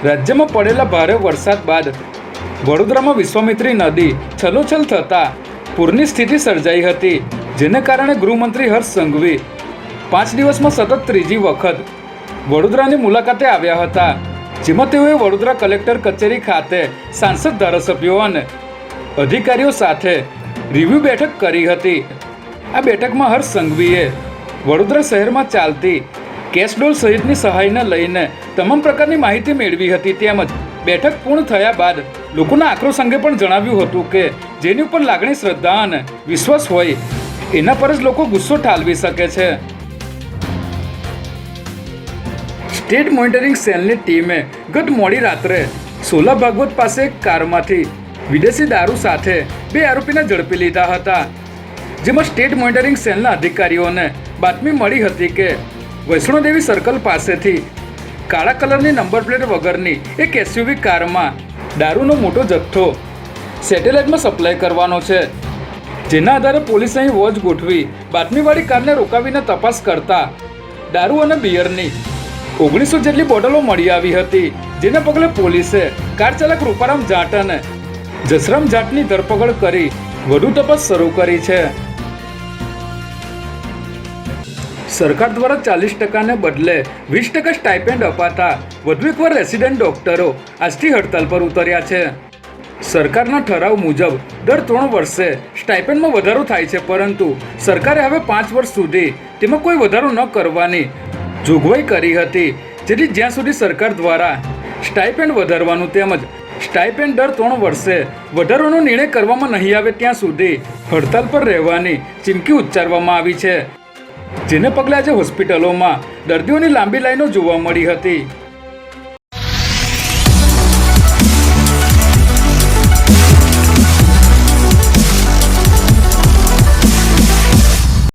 રાજ્યમાં પડેલા ભારે વરસાદ બાદ વડોદરામાં વિશ્વામિત્રી નદી છલોછલ થતાં પૂરની સ્થિતિ સર્જાઈ હતી, જેને કારણે ગૃહમંત્રી હર્ષ સંઘવી 5 દિવસમાં સતત ત્રીજી વખત વડોદરાની મુલાકાતે આવ્યા હતા, જેમાં તેઓએ વડોદરા કલેક્ટર કચેરી ખાતે સાંસદ ધારાસભ્યો અને અધિકારીઓ સાથે રિવ્યુ બેઠક કરી હતી. આ બેઠકમાં હર્ષ સંઘવીએ વડોદરા શહેરમાં ચાલતી કેશડોલ સહિતની સહાયને લઈને તમામ પ્રકારની માહિતી મેળવી હતી. તેમજ બેઠક પૂર્ણ થયા બાદ લોકોના આક્રોશ અંગે પણ જણાવ્યું હતું કે જેની ઉપર લાગણી, શ્રદ્ધા અને વિશ્વાસ હોય એના પર જ લોકો ગુસ્સો ઠાલવી શકે છે. સ્ટેટ મોનિટરિંગ સેલની ટીમે ગત મોડી રાત્રે સોલા ભાગવત પાસે એક કારમાંથી વિદેશી દારૂ સાથે 2 આરોપીને ઝડપી લીધા હતા, જેમાં સ્ટેટ મોનિટરિંગ સેલના અધિકારીઓને બાતમી મળી હતી કે વૈષ્ણોદેવી સર્કલ પાસેથી કાળા કલરની નંબર પ્લેટ વગરની એક એસયુવી કારમાં દારૂનો મોટો જથ્થો સેટેલાઇટમાં સપ્લાય કરવાનો છે, જેના આધારે પોલીસે અહીં વોચ ગોઠવી બાતમીવાળી કારને રોકાવીને તપાસ કરતા દારૂ અને બિયરની 1900 જેટલી બોટલો મળી આવી હતી, જેને પગલે પોલીસે કાર ચાલક રૂપારામ જાટ અને જસરામ જાટની ધરપકડ કરી વધુ તપાસ શરૂ કરી છે. સરકાર દ્વારા 40%ને બદલે 20% સ્ટાઇપેન્ડ અપાતા વધુ એકવાર રેસિડેન્ટ ડોક્ટરો આજથી હડતાલ પર ઉતર્યા છે. સરકારના ઠરાવ મુજબ દર 3 વર્ષે સ્ટાઇપેન્ડમાં વધારો થાય છે, પરંતુ સરકારે હવે 5 વર્ષ સુધી તેમાં કોઈ વધારો ન કરવાની જોગવાઈ કરી હતી, જેથી જ્યાં સુધી સરકાર દ્વારા સ્ટાઇપેન્ડ વધારવાનું તેમજ સ્ટાઇપેન્ડ દર 3 વર્ષે વધારવાનો નિર્ણય કરવામાં નહીં આવે ત્યાં સુધી હડતાલ પર રહેવાની ચીમકી ઉચ્ચારવામાં આવી છે, જેને પગલે આજે હોસ્પિટલોમાં દર્દીઓની લાંબી લાઈનો જોવા મળી હતી.